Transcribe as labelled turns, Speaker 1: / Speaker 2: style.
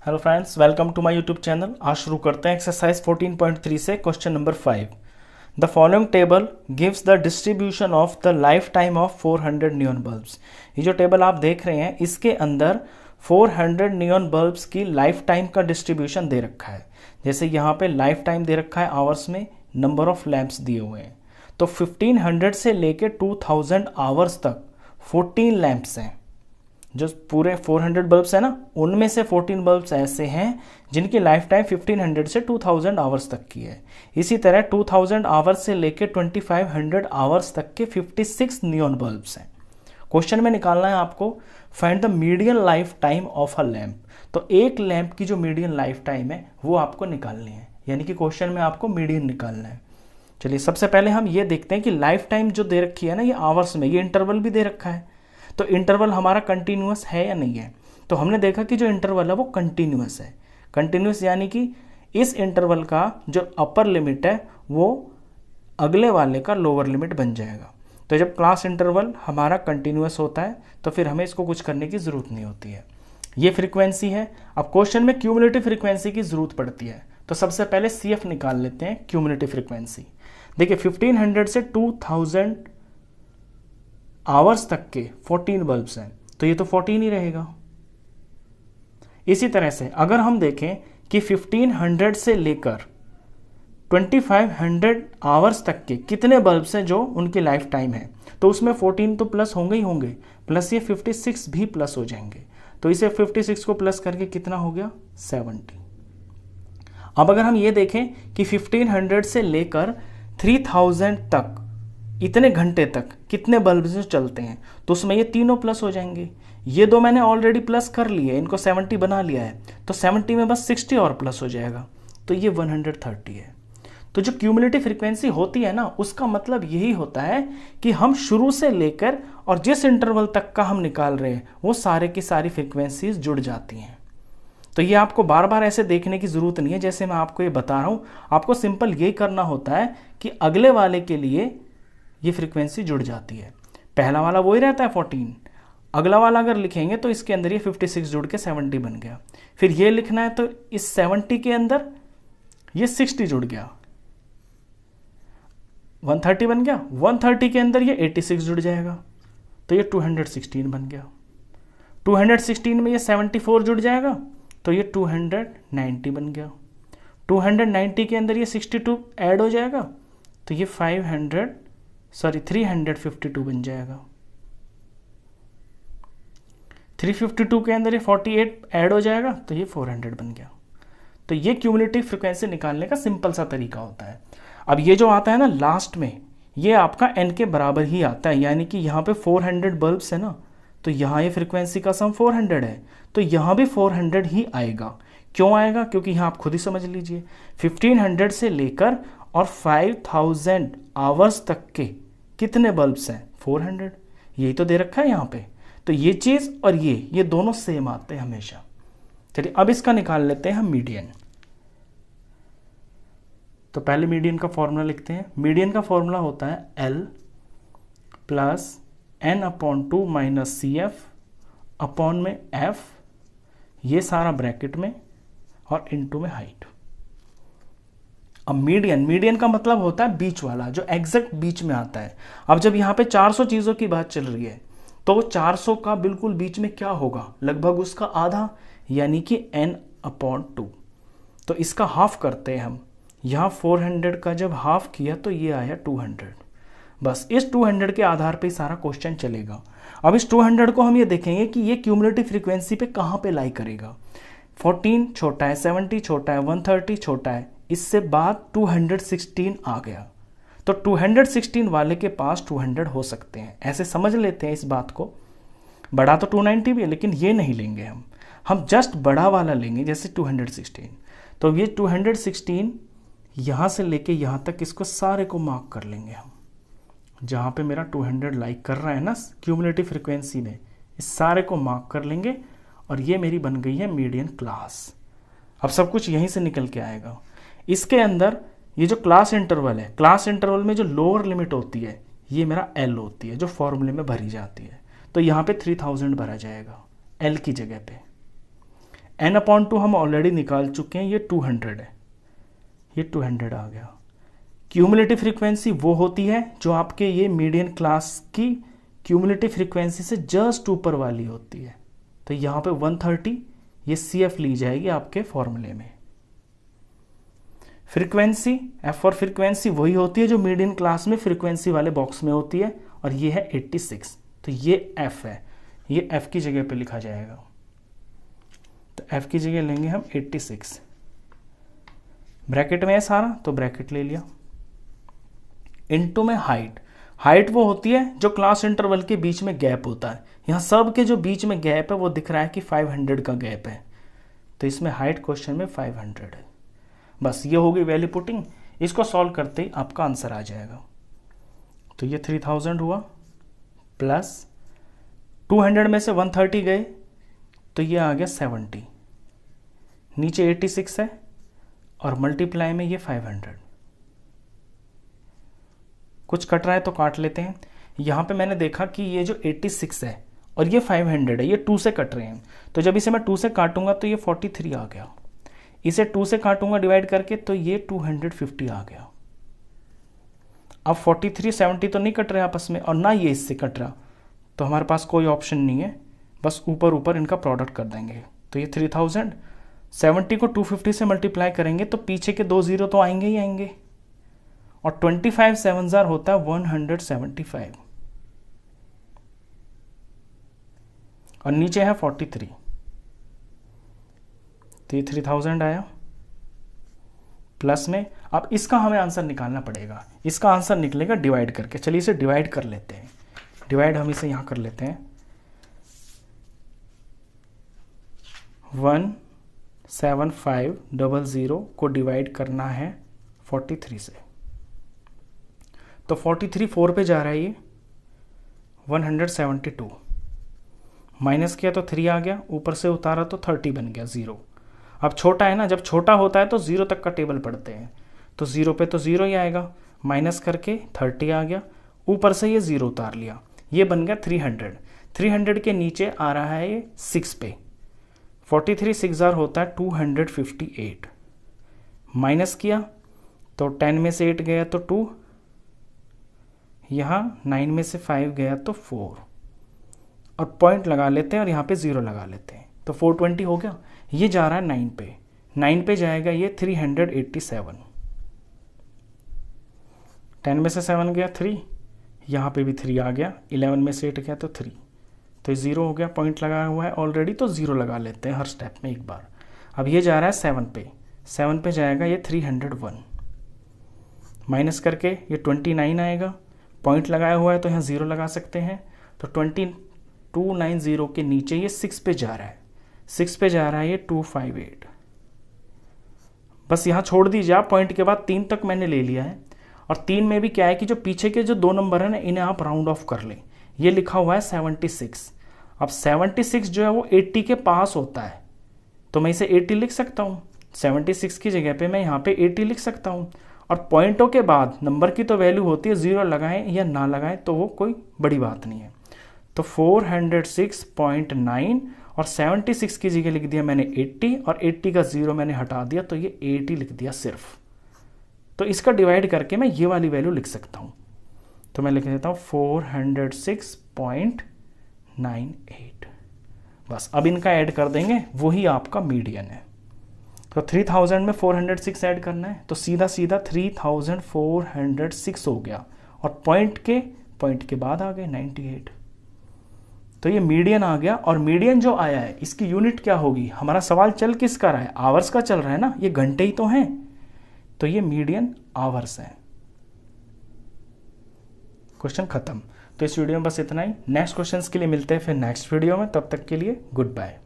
Speaker 1: Hello friends, welcome to my YouTube channel. आज शुरू करते हैं एक्सरसाइज 14.3 से question number 5। The following table gives the distribution of the life time of 400 neon bulbs. ये जो table आप देख रहे हैं इसके अंदर 400 नियॉन बल्ब्स की लाइफ टाइम का डिस्ट्रीब्यूशन दे रखा है। जैसे यहाँ पे लाइफ टाइम दे रखा है आवर्स में, नंबर ऑफ लैंप्स दिए हुए हैं। तो 1500 से लेके 2000 आवर्स तक 14 लैंप्स हैं। जो पूरे 400 बल्ब्स है ना, उनमें से 14 बल्ब्स ऐसे हैं जिनकी लाइफ टाइम 1500 से 2000 आवर्स तक की है। इसी तरह 2000 आवर्स से लेकर 2500 आवर्स तक के 56 नियॉन बल्ब्स हैं। क्वेश्चन में निकालना है आपको find the median life time of a lamp. तो एक लैंप की जो मीडियन लाइफ टाइम है वो आपको निकालनी है, यानी कि क्वेश्चन में आपको मीडियन निकालना है। चलिए सबसे पहले हम ये देखते हैं कि लाइफ टाइम जो दे रखी है ना, ये आवर्स में, ये इंटरवल भी दे रखा है। तो इंटरवल हमारा कंटिन्यूअस है या नहीं है? तो हमने देखा कि जो इंटरवल है वो कंटिन्यूअस है। कंटिन्यूअस यानी कि इस इंटरवल का जो अपर लिमिट है वो अगले वाले का लोअर लिमिट बन जाएगा। तो जब क्लास इंटरवल हमारा कंटिन्यूअस होता है तो फिर हमें इसको कुछ करने की ज़रूरत नहीं होती है। ये फ्रीक्वेंसी है। अब क्वेश्चन में क्यूमुलेटिव फ्रीक्वेंसी की ज़रूरत पड़ती है, तो सबसे पहले CF निकाल लेते हैं, क्यूमुलेटिव फ्रीक्वेंसी। देखिए 1500 से 2000 आवर्स तक के 14 बल्ब्स हैं, तो ये तो 14 ही रहेगा। इसी तरह से अगर हम देखें कि 1500 से लेकर 2500 आवर्स तक के कितने बल्ब्स हैं जो उनकी लाइफ टाइम है, तो उसमें 14 तो प्लस होंगे ही होंगे, प्लस ये 56 भी प्लस हो जाएंगे। तो इसे 56 को प्लस करके कितना हो गया? 70। अब अगर हम ये देखें कि 1500 से लेकर 3000 तक इतने घंटे तक कितने बल्ब जो चलते हैं, तो उसमें ये तीनों प्लस हो जाएंगे। ये दो मैंने ऑलरेडी प्लस कर लिए, इनको 70 बना लिया है, तो 70 में बस 60 और प्लस हो जाएगा, तो ये 130 है। तो जो क्यूमुलेटिव फ्रीक्वेंसी होती है ना, उसका मतलब यही होता है कि हम शुरू से लेकर और जिस इंटरवल तक का हम निकाल रहे हैं वो सारे की सारी फ्रीक्वेंसीज जुड़ जाती हैं। तो ये आपको बार बार ऐसे देखने की ज़रूरत नहीं है, जैसे मैं आपको ये बता रहा हूँ। आपको सिंपल यही करना होता है कि अगले वाले के लिए ये फ्रीक्वेंसी जुड़ जाती है। पहला वाला वही रहता है 14, अगला वाला अगर लिखेंगे तो इसके अंदर ये 56 जुड़ के 70 बन गया। फिर ये लिखना है तो इस 70 के अंदर ये 60 जुड़ गया, 130 बन गया। 130 के अंदर ये 86 जुड़ जाएगा, तो ये 216 बन गया। 216 में ये 74 जुड़ जाएगा, तो ये 290 बन गया। 290 के अंदर ये 62 ऐड हो जाएगा, तो ये 352 बन जाएगा। 352 के अंदर ये 48 ऐड हो जाएगा, तो ये 400 बन गया। तो ये क्यूमुलेटिव फ्रीक्वेंसी निकालने का सिंपल सा तरीका होता है। अब ये जो आता है ना लास्ट में, ये आपका n के बराबर ही आता है, यानी कि यहाँ पे 400 बल्ब्स है ना, तो यहाँ ये फ्रीक्वेंसी का सम 400 है, तो यहाँ भी 400 ही आएगा। क्यों आएगा? क्योंकि यहाँ आप खुद ही समझ लीजिए, 1500 से लेकर और 5000 आवर्स तक के कितने बल्ब्स हैं? 400। यही तो दे रखा है यहाँ पे। तो ये चीज़ और ये दोनों सेम आते हैं हमेशा। चलिए अब इसका निकाल लेते हैं हम मीडियन। तो पहले मीडियन का फॉर्मूला लिखते हैं। मीडियन का फॉर्मूला होता है L plus n/2 minus CF upon में F, ये सारा ब्रैकेट में, और इनटू में हाइट। अब मीडियन का मतलब होता है बीच वाला, जो एग्जैक्ट बीच में आता है। अब जब यहाँ पे 400 चीज़ों की बात चल रही है, तो 400 का बिल्कुल बीच में क्या होगा? लगभग उसका आधा, यानी कि n/2। तो इसका हाफ करते हैं हम। यहाँ 400 का जब हाफ किया तो ये आया 200। बस इस 200 के आधार पे सारा क्वेश्चन चलेगा। अब इस 200 को हम ये देखेंगे कि ये क्यूमुलेटिव फ्रीक्वेंसी पे कहाँ पे लाई करेगा। 14 छोटा है, 70 छोटा है, 130 छोटा है, इससे बाद 216 आ गया। तो 216 वाले के पास 200 हो सकते हैं, ऐसे समझ लेते हैं इस बात को। बड़ा तो 290 भी है, लेकिन ये नहीं लेंगे हम जस्ट बड़ा वाला लेंगे, जैसे 216। तो ये 216 यहाँ से लेके यहाँ तक, इसको सारे को मार्क कर लेंगे हम। जहाँ पे मेरा 200 लाइक कर रहा है ना क्यूमुलेटिव फ्रीक्वेंसी में, इस सारे को मार्क कर लेंगे, और ये मेरी बन गई है मीडियन क्लास। अब सब कुछ यहीं से निकल के आएगा। इसके अंदर ये जो क्लास इंटरवल है, क्लास इंटरवल में जो लोअर लिमिट होती है ये मेरा L होती है, जो फॉर्मूले में भरी जाती है। तो यहाँ पे 3000 भरा जाएगा L की जगह पे। n/2 हम ऑलरेडी निकाल चुके हैं, ये 200 है, ये 200 आ गया। क्यूमुलेटिव फ्रीक्वेंसी वो होती है जो आपके ये मीडियन क्लास की क्यूमुलेटिव फ्रीक्वेंसी से जस्ट ऊपर वाली होती है। तो यहाँ पे 130 ये CF ली जाएगी आपके फॉर्मूले में। फ्रीक्वेंसी, F फॉर फ्रीक्वेंसी वही होती है जो मीडियन क्लास में फ्रीक्वेंसी वाले बॉक्स में होती है, और ये है 86, तो ये F है, ये F की जगह पे लिखा जाएगा। तो F की जगह लेंगे हम 86, ब्रैकेट में है सारा तो ब्रैकेट ले लिया, इनटू में हाइट। हाइट वो होती है जो क्लास इंटरवल के बीच में गैप होता है, यहाँ सब के जो बीच में गैप है वो दिख रहा है कि 500 का गैप है, तो इसमें हाइट क्वेश्चन में 500 है। बस ये होगी वैल्यू पुटिंग, इसको सॉल्व करते ही आपका आंसर आ जाएगा। तो ये 3000 हुआ, प्लस 200 में से 130 गए तो ये आ गया 70, नीचे 86 है और मल्टीप्लाई में ये 500। कुछ कट रहा है तो काट लेते हैं। यहाँ पे मैंने देखा कि ये जो 86 है और ये 500 है, ये 2 से कट रहे हैं, तो जब इसे मैं 2 से काटूंगा तो ये 43 आ गया, इसे 2 से काटूंगा डिवाइड करके तो ये 250 आ गया। अब 43 70 तो नहीं कट रहे आपस में, और ना ये इससे कट रहा, तो हमारे पास कोई ऑप्शन नहीं है, बस ऊपर ऊपर इनका प्रोडक्ट कर देंगे। तो ये 3000, 70 को 250 से मल्टीप्लाई करेंगे तो पीछे के 2 0 तो आएंगे ही आएंगे, और 25 7 होता है 175, और नीचे है 43, तो ये 3000 आया। प्लस में अब इसका हमें आंसर निकालना पड़ेगा, इसका आंसर निकलेगा डिवाइड करके। चलिए इसे डिवाइड कर लेते हैं, डिवाइड हम इसे यहां कर लेते हैं। 17500 को डिवाइड करना है 43 से, तो 43 4 पे जा रहा है, ये 172 माइनस किया तो 3 आ गया, ऊपर से उतारा तो 30 बन गया 0। अब छोटा है ना, जब छोटा होता है तो 0 तक का टेबल पढ़ते हैं, तो 0 पे तो 0 ही आएगा, माइनस करके 30 आ गया, ऊपर से ये 0 उतार लिया, ये बन गया 300। 300 के नीचे आ रहा है ये 6 पे, 43 6 होता है 258, माइनस किया तो 10 में से 8 गया तो 2, यहाँ 9 में से 5 गया तो 4, और पॉइंट लगा लेते हैं और यहाँ पे 0 लगा लेते हैं, तो 420 हो गया। ये जा रहा है 9 पे, 9 पे जाएगा ये 387, 10 में से 7 गया 3, यहाँ पे भी 3 आ गया, 11 में से 8 गया तो 3, तो 0 हो गया, पॉइंट लगा हुआ है ऑलरेडी तो 0 लगा लेते हैं हर स्टेप में एक बार। अब ये जा रहा है 7 पे, 7 पे जाएगा ये 301, माइनस करके ये 29 आएगा, पॉइंट लगाया हुआ है तो यहाँ 0 लगा सकते हैं, तो 2290 के नीचे ये 6 पे जा रहा है, 6 पे जा रहा है ये 258। बस यहाँ छोड़ दीजिए आप, पॉइंट के बाद 3 तक मैंने ले लिया है, और 3 में भी क्या है कि जो पीछे के जो 2 नंबर है ना इन्हें आप राउंड ऑफ कर लें। ये लिखा हुआ है 76, अब 76 जो है वो 80 के पास होता है, तो मैं इसे 80 लिख सकता हूँ, 76 की जगह पे मैं यहाँ पे 80 लिख सकता हूँ। और पॉइंटों के बाद नंबर की तो वैल्यू होती है, 0 लगाएं या ना लगाएं तो वो कोई बड़ी बात नहीं है। तो 406.9 और 76 की जगह लिख दिया मैंने 80, और 80 का 0 मैंने हटा दिया तो ये 80 लिख दिया सिर्फ। तो इसका डिवाइड करके मैं ये वाली वैल्यू लिख सकता हूँ, तो मैं लिख देता हूँ 406.98। बस अब इनका ऐड कर देंगे, वही आपका मीडियन है। तो 3000 में 406 ऐड करना है, तो सीधा सीधा 3406 हो गया, और पॉइंट के बाद आ गए 98, तो ये मीडियन आ गया। और मीडियन जो आया है इसकी यूनिट क्या होगी, हमारा सवाल चल किसका रहा है, आवर्स का चल रहा है ना, ये घंटे ही तो हैं, तो ये मीडियन आवर्स है। क्वेश्चन खत्म। तो इस वीडियो में बस इतना ही, नेक्स्ट क्वेश्चंस के लिए मिलते हैं फिर नेक्स्ट वीडियो में, तब तक के लिए गुड बाय।